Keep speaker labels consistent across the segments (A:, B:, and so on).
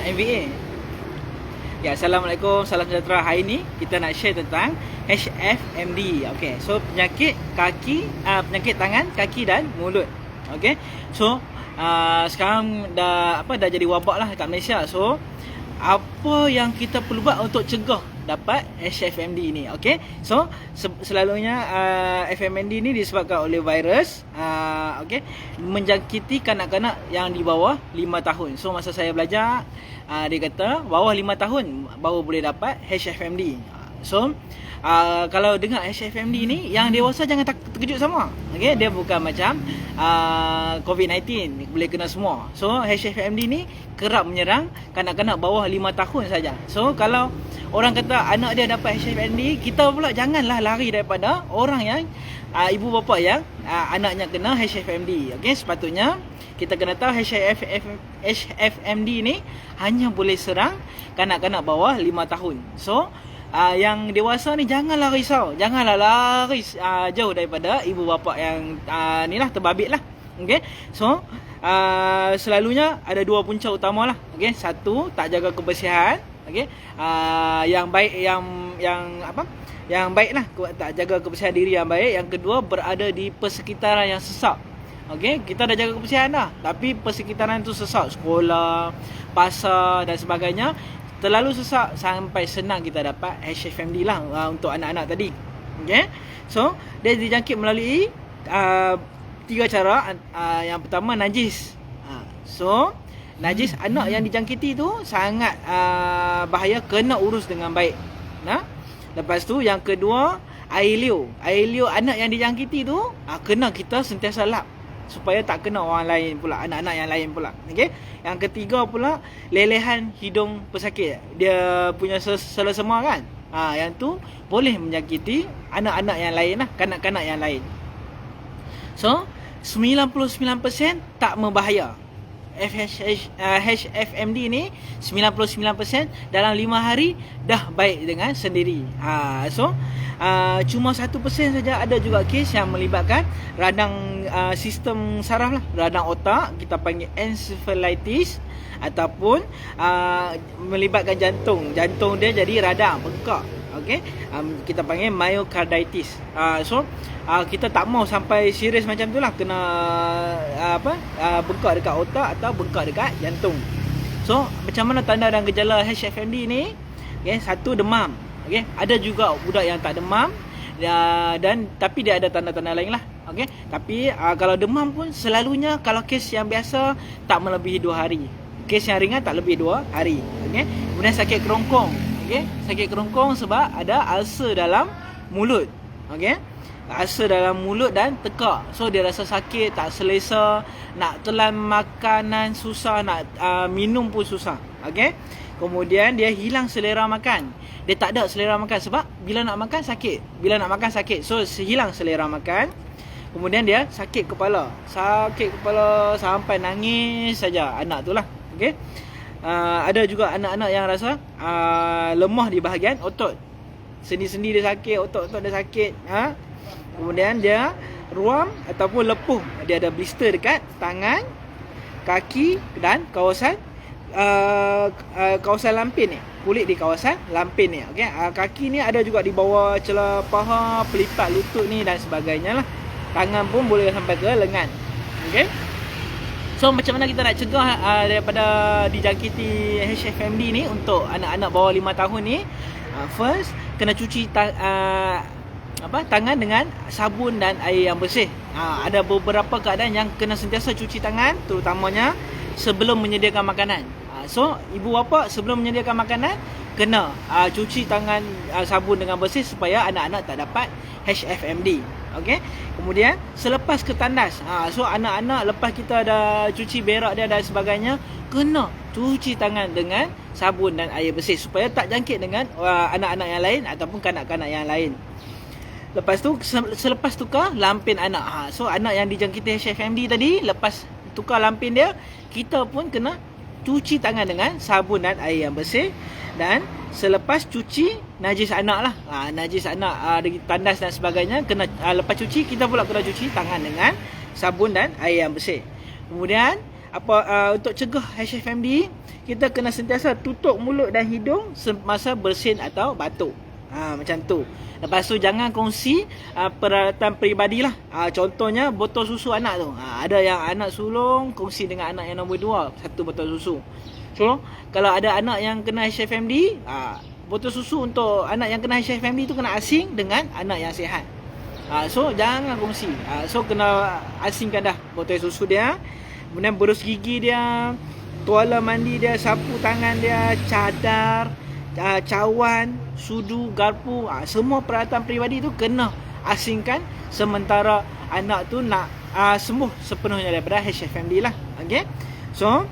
A: anak MVA. Ya, Assalamualaikum, salam sejahtera. Hari ni kita nak share tentang HFMD. Okey, so penyakit kaki, penyakit tangan, kaki dan mulut. Okey. So sekarang dah jadi wabak lah kat Malaysia. So apa yang kita perlu buat untuk cegah dapat HFMD ni? Okey. So selalunya FMND ni disebabkan oleh virus, okey, menjangkiti kanak-kanak yang di bawah 5 tahun. So masa saya belajar, dia kata bawah 5 tahun baru boleh dapat HFMD. So kalau dengar HFMD ni, yang dewasa jangan terkejut sama. Okey, dia bukan macam COVID-19 boleh kena semua. So HFMD ni kerap menyerang kanak-kanak bawah 5 tahun saja. So kalau orang kata anak dia dapat HFMD, kita pula janganlah lari daripada orang yang ibu bapa yang anaknya kena HFMD. Okey, sepatutnya kita kena tahu HFMD ni hanya boleh serang kanak-kanak bawah 5 tahun. So yang dewasa ni janganlah risau, janganlah lari jauh daripada ibu bapa yang ni lah, terbabit lah. Okey, so selalunya ada dua punca utama lah. Okey, satu, tak jaga kebersihan. Okey, yang baik, yang baik lah, tak jaga kebersihan diri yang baik. Yang kedua, berada di persekitaran yang sesak. Okey, kita dah jaga kebersihan dah, tapi persekitaran tu sesak, sekolah, pasar dan sebagainya terlalu sesak sampai senang kita dapat HFMD lah untuk anak-anak tadi. Okey, so dia dijangkit melalui 3 cara. Yang pertama, najis. So najis anak yang dijangkiti tu sangat bahaya, kena urus dengan baik. Lepas tu yang kedua, air liur. Air liur anak yang dijangkiti tu kena kita sentiasa lap supaya tak kena orang lain pula, anak-anak yang lain pula. Okey. Yang ketiga pula, lelehan hidung pesakit. Dia punya selesema kan. Yang tu boleh menjangkiti anak-anak yang lain lah, kanak-kanak yang lain. So 99% tak membahaya. HFMD ni 99% dalam 5 hari dah baik dengan sendiri. So cuma 1% saja ada juga kes yang melibatkan radang sistem saraf lah, radang otak, kita panggil encephalitis, ataupun melibatkan jantung. Jantung dia jadi radang, bengkak. Okey, kita panggil myocarditis. So kita tak mau sampai serius macam tu lah, kena bengkak dekat otak atau bengkak dekat jantung. So macam mana tanda dan gejala HFMD ni? Okay, satu, demam. Okay, ada juga budak yang tak demam, dan tapi dia ada tanda-tanda lain lah. Okay, tapi kalau demam pun selalunya, kalau kes yang biasa tak melebihi 2 hari. Kes yang ringan tak lebih 2 hari. Okay, kemudian sakit kerongkong. Okay, sakit kerongkong sebab ada ulcer dalam mulut. Okay, ulcer dalam mulut dan tekak. So dia rasa sakit, tak selesa, nak telan makanan susah, nak minum pun susah. Okay, kemudian dia hilang selera makan. Dia tak ada selera makan sebab bila nak makan sakit, bila nak makan sakit. So hilang selera makan. Kemudian dia sakit kepala sampai nangis saja anak tu lah. Okay, ada juga anak-anak yang rasa lemah di bahagian otot. Sendi-sendi dia sakit, otot-otot dia sakit. Kemudian dia ruam ataupun lepuh. Dia ada blister dekat tangan, kaki dan kawasan lampin ni. Kulit di kawasan lampin ni. Okey, kaki ni ada juga di bawah celah paha, pelipat lutut ni dan sebagainya lah. Tangan pun boleh sampai ke lengan. Okey. So macam mana kita nak cegah daripada dijangkiti HFMD ni untuk anak-anak bawah 5 tahun ni? First, kena cuci tangan dengan sabun dan air yang bersih. Ada beberapa keadaan yang kena sentiasa cuci tangan, terutamanya sebelum menyediakan makanan. So ibu bapa sebelum menyediakan makanan kena cuci tangan sabun dengan bersih supaya anak-anak tak dapat HFMD. Okey. Kemudian selepas ke tandas, so anak-anak lepas kita dah cuci berak dia dan sebagainya, kena cuci tangan dengan sabun dan air bersih supaya tak jangkit dengan anak-anak yang lain ataupun kanak-kanak yang lain. Lepas tu selepas tukar lampin anak. So anak yang dijangkiti HFMD tadi, lepas tukar lampin dia, kita pun kena cuci tangan dengan sabun dan air yang bersih. Dan selepas cuci najis anak lah, najis anak, tandas dan sebagainya, kena lepas cuci kita pula kena cuci tangan dengan sabun dan air yang bersih. Kemudian untuk cegah HFMD, kita kena sentiasa tutup mulut dan hidung semasa bersin atau batuk. Macam tu. Lepas tu jangan kongsi peralatan peribadi lah. Contohnya botol susu anak tu. Ada yang anak sulung kongsi dengan anak yang nombor 2 satu botol susu. So kalau ada anak yang kena HFMD, botol susu untuk anak yang kena HFMD tu kena asing dengan anak yang sihat. So jangan kongsi. So kena asingkan dah botol susu dia. Kemudian berus gigi dia, tuala mandi dia, sapu tangan dia, cadar, cawan, sudu, garpu, semua peralatan peribadi tu kena asingkan sementara anak tu nak sembuh sepenuhnya daripada HFMD lah. Okay. So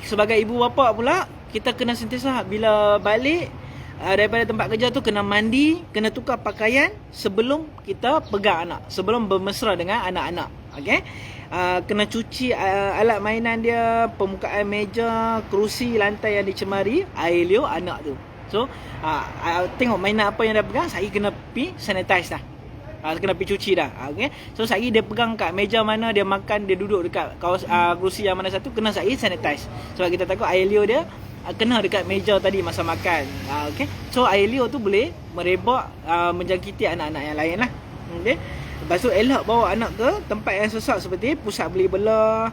A: sebagai ibu bapa pula, kita kena sentiasa bila balik daripada tempat kerja tu kena mandi, kena tukar pakaian sebelum kita pegang anak, sebelum bermesra dengan anak-anak. Okay. Kena cuci alat mainan dia, permukaan meja, kerusi, lantai yang dicemari, air liur anak tu. So tengok mainan apa yang dia pegang, saya kena pergi sanitize dah. Kena pergi cuci dah. Okay. So saya dia pegang kat meja mana dia makan, dia duduk dekat kerusi yang mana satu, kena saya sanitize. Sebab kita takut air liur dia kena dekat meja tadi masa makan. Okay. So air liur tu boleh merebak, menjangkiti anak-anak yang lain lah. Okay. Lepas tu elak bawa anak ke tempat yang sesak seperti pusat beli belah,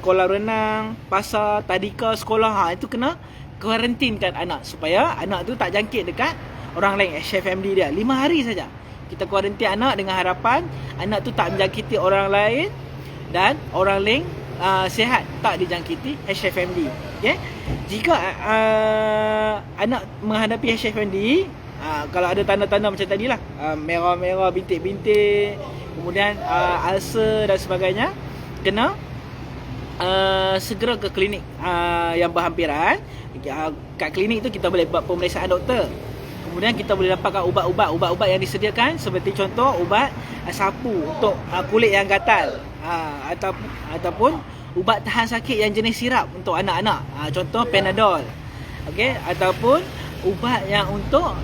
A: kolam renang, pasar, tadika, sekolah. Itu kena kuarantinkan anak supaya anak tu tak jangkit dekat orang lain, HFMD dia. 5 hari saja kita kuarantin anak dengan harapan anak tu tak menjangkiti orang lain dan orang lain sihat, tak dijangkiti HFMD. Okay? Jika anak menghadapi HFMD, kalau ada tanda-tanda macam tadi lah, merah-merah, bintik-bintik, kemudian ulcer dan sebagainya, kena segera ke klinik yang berhampiran. Kat klinik tu kita boleh buat pemeriksaan doktor. Kemudian kita boleh dapatkan ubat-ubat yang disediakan, seperti contoh ubat sapu untuk kulit yang gatal, ataupun ubat tahan sakit yang jenis sirap untuk anak-anak, contoh Panadol. Okay? Ataupun ubat yang untuk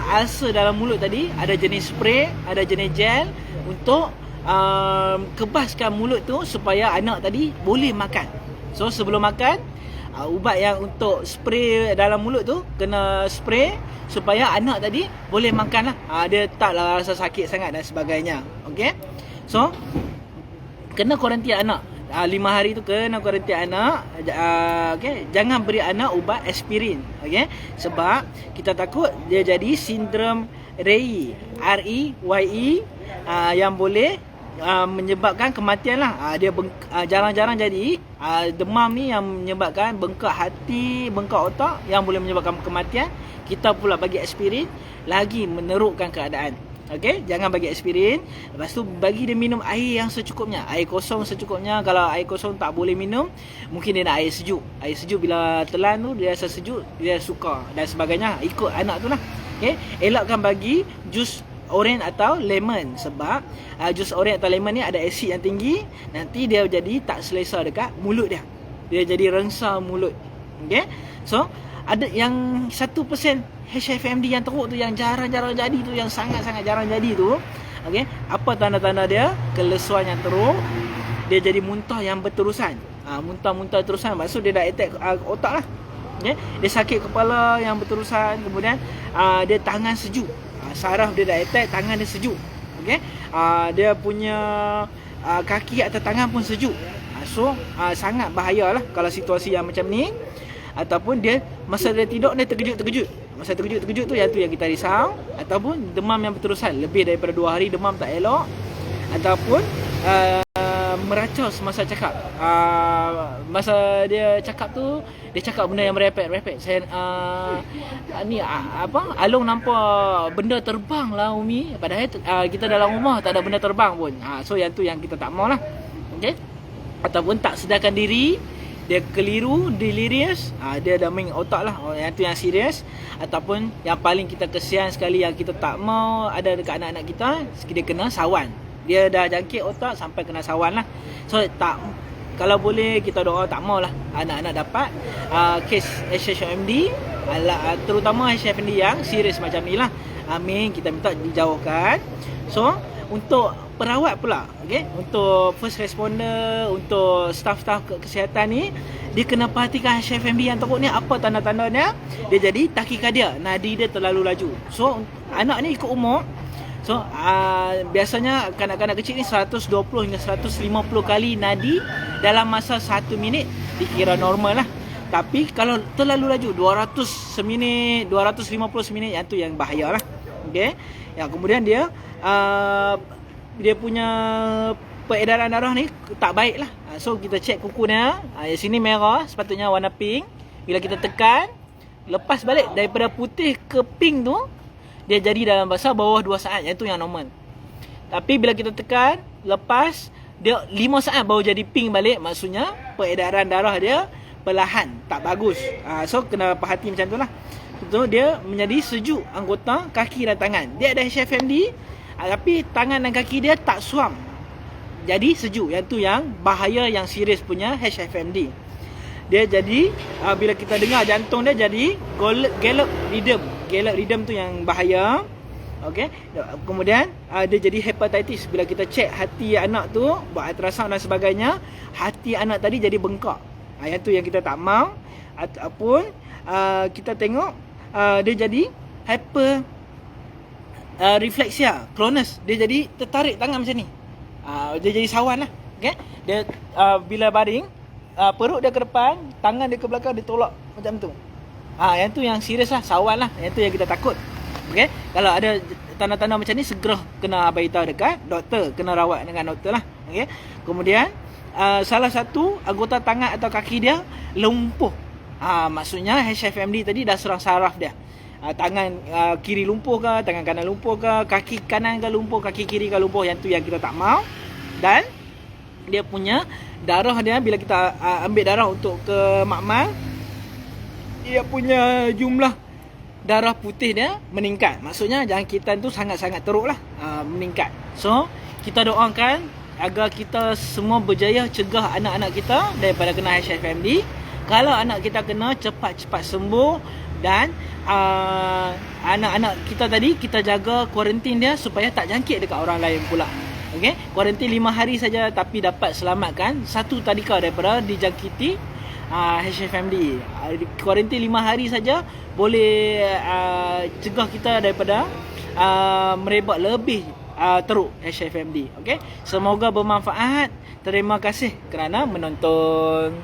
A: ulcer dalam mulut tadi, ada jenis spray, ada jenis gel untuk kebaskan mulut tu supaya anak tadi boleh makan. So sebelum makan, ubat yang untuk spray dalam mulut tu kena spray supaya anak tadi boleh makan lah. Dia taklah rasa sakit sangat dan sebagainya. Okay. So kena kuarantin anak. 5 hari tu kena kuarantin anak. Okay. Jangan beri anak ubat aspirin. Okay. Sebab kita takut dia jadi sindrom Reye, R-E-Y-E, yang boleh menyebabkan kematian lah. Dia jarang-jarang jadi demam ni yang menyebabkan bengkak hati, bengkak otak, yang boleh menyebabkan kematian. Kita pula bagi aspirin, lagi menerukkan keadaan. Okey, jangan bagi aspirin. Lepas tu bagi dia minum air yang secukupnya, air kosong secukupnya. Kalau air kosong tak boleh minum, mungkin dia nak air sejuk. Air sejuk bila telan tu dia rasa sejuk, dia suka dan sebagainya. Ikut anak tu lah. Okey, elakkan bagi jus oren atau lemon, sebab jus oren atau lemon ni ada asid yang tinggi. Nanti dia jadi tak selesa dekat mulut dia. Dia jadi rengsa mulut. Okey. So ada yang 1% HFMD yang teruk tu, yang jarang-jarang jadi tu, yang sangat-sangat jarang jadi tu. Okey, apa tanda-tanda dia? Kelesuan yang teruk, dia jadi muntah yang berterusan. Muntah-muntah terusan, maksud dia dah attack otak lah. Okey, dia sakit kepala yang berterusan, kemudian dia tangan sejuk. Saraf dia dah attack, tangan dia sejuk. Okey, dia punya kaki atau tangan pun sejuk. So sangat bahayalah kalau situasi yang macam ni. Ataupun dia masa dia tidur dia terkejut-terkejut. Masa terkejut-terkejut tu yang kita risau. Ataupun demam yang berterusan lebih daripada 2 hari, demam tak elok. Ataupun meracau semasa cakap. Masa dia cakap tu, dia cakap benda yang merepek-repek. Saya Along nampak benda terbang lah Umi. Padahal kita dalam rumah tak ada benda terbang pun. So yang tu yang kita tak mau lah. Okay? Ataupun tak sedarkan diri, dia keliru, delirious, dia dah main otak lah. Yang tu yang serius. Ataupun yang paling kita kesian sekali, yang kita tak mau ada dekat anak-anak kita, dia kena sawan. Dia dah jangkit otak sampai kena sawan lah. So tak, kalau boleh kita doa tak mau lah anak-anak dapat kes HFMD, terutama HFMD yang serius macam ni lah. Amin, kita minta dijauhkan. So untuk perawat pula, okey, untuk first responder, untuk staff-staff kesihatan ni, dia kena perhatikan HFMD yang teruk ni apa tanda-tandanya. Dia jadi takikardia, nadi dia terlalu laju. So anak ni ikut umur. So biasanya kanak-kanak kecil ni 120 hingga 150 kali nadi dalam masa 1 minit dikira normal lah. Tapi kalau terlalu laju 200 seminit, 250 seminit, yang tu yang bahaya lah. Okey. Ya, kemudian dia punya peredaran darah ni tak baik lah. So kita cek kuku dia. Di sini merah, sepatutnya warna pink. Bila kita tekan, lepas balik daripada putih ke pink tu, dia jadi dalam masa bawah 2 saat. Yang tu yang normal. Tapi bila kita tekan, lepas dia 5 saat baru jadi pink balik. Maksudnya peredaran darah dia perlahan, tak bagus. So kena perhati macam tu lah. So dia menjadi sejuk anggota kaki dan tangan. Dia ada HFMD, tapi tangan dan kaki dia tak suam, jadi sejuk. Yang tu yang bahaya, yang serius punya HFMD. Dia jadi bila kita dengar jantung dia jadi gallop rhythm. Gallop rhythm tu yang bahaya. Okey. Kemudian dia jadi hepatitis. Bila kita cek hati anak tu, buat ultrasound dan sebagainya, hati anak tadi jadi bengkak. Yang tu yang kita tak mau. Ataupun kita tengok dia jadi hyper refleksia Cronus. Dia jadi tertarik tangan macam ni. Dia jadi sawan lah. Okay? Dia bila baring, perut dia ke depan, tangan dia ke belakang, dia tolak macam tu. Yang tu yang serius lah, sawan lah. Yang tu yang kita takut. Okay? Kalau ada tanda-tanda macam ni, segera kena beritahu dekat doktor, kena rawat dengan doktor lah. Okay? Kemudian salah satu anggota tangan atau kaki dia lumpuh. Maksudnya HFMD tadi dah serang saraf dia. Tangan kiri lumpuh ke, tangan kanan lumpuh ke, kaki kanan ke lumpuh, kaki kiri ke lumpuh. Yang tu yang kita tak mau. Dan dia punya darah dia, bila kita ambil darah untuk ke makmal, dia punya jumlah darah putih dia meningkat. Maksudnya jangkitan tu sangat-sangat teruk lah, meningkat. So kita doakan agar kita semua berjaya cegah anak-anak kita daripada kena HFMD. Kalau anak kita kena, cepat-cepat sembuh. Dan anak-anak kita tadi, kita jaga kuarantin dia supaya tak jangkit dekat orang lain pula. Okay? Kuarantin 5 hari saja, tapi dapat selamatkan satu tadika daripada dijangkiti HFMD. Kuarantin 5 hari saja boleh cegah kita daripada merebak lebih teruk HFMD. Okay? Semoga bermanfaat. Terima kasih kerana menonton.